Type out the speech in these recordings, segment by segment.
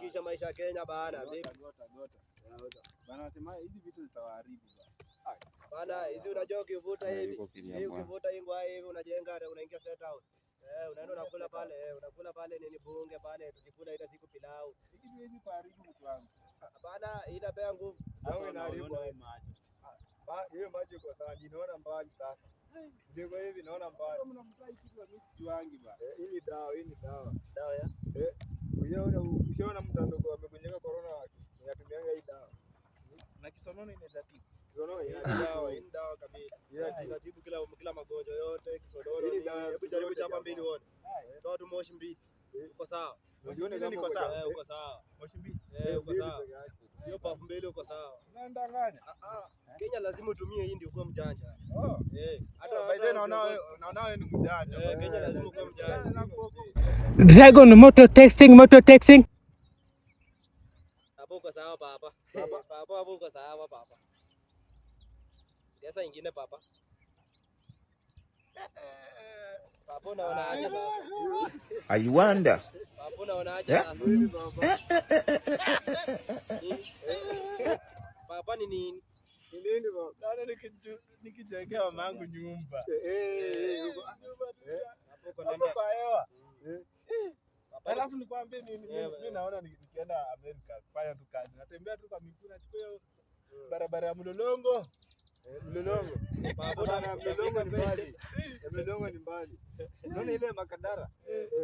kushukisha maisha ya Kenya bana. Bana nasema hizi vitu zitawaharibu bana. Hizi unajua ukivuta hivi, ukivuta hii ngwai hivi unajenga unaingia State House. Unaenda unakula pale, unakula pale nini bunge pale tukikula ile siku pilau. Hizi kuharibu mtu wangu. Bana inapea nguvu. Au inaharibu maji. Hiyo maji iko sawa, ninaona mbali sasa. Ndio hivi naona mbali. Mnamtrai kitu wa mimi sijuangi bana. Hii ni dawa, hii ni dawa. Dawa ya? Usiona mtu ndo amegonjeka corona anatumianga hii dawa. Na kisonono inatibu. Kisonono ni dawa kabisa. Inatibu kila magonjwa yote, kisonono. Hebu jaribu chapa mbili uone. Toa tu moshi mbili. Uko sawa. Usione kama uko sawa. Uko sawa. Moshi mbili. Uko sawa. Hiyo pafu mbili uko sawa. Unaendanganya. Kenya lazima utumie hii ndio uwe mjanja. Hata by then naona ni mjanja. Kenya lazima uwe mjanja. Dragon moto texting. Hapo uko sawa papa. Papa hapo uko sawa papa. Sasa ingine papa. Papa unaona aje sasa? I wonder. Papa unaona aje sasa? Papa ni nini? Ni nini baba? Naona nikijengea mamangu nyumba. Hapo uko ndani kwa hewa. Alafu nikwambie mimi naona nikienda Amerika kufanya tu kazi. Natembea tu kwa miguu nachukua hiyo barabara ya Mlolongo. Mlolongo. Mlolongo ni mbali. Unaona ile Makadara?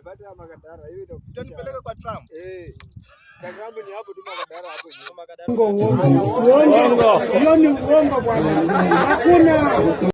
Baada ya Makadara hiyo ndio tutanipeleka kwa Trump. Kagrambu ni hapo tu Makadara hapo nyuma. Makadara. Uongo. Hiyo ni uongo bwana. Hakuna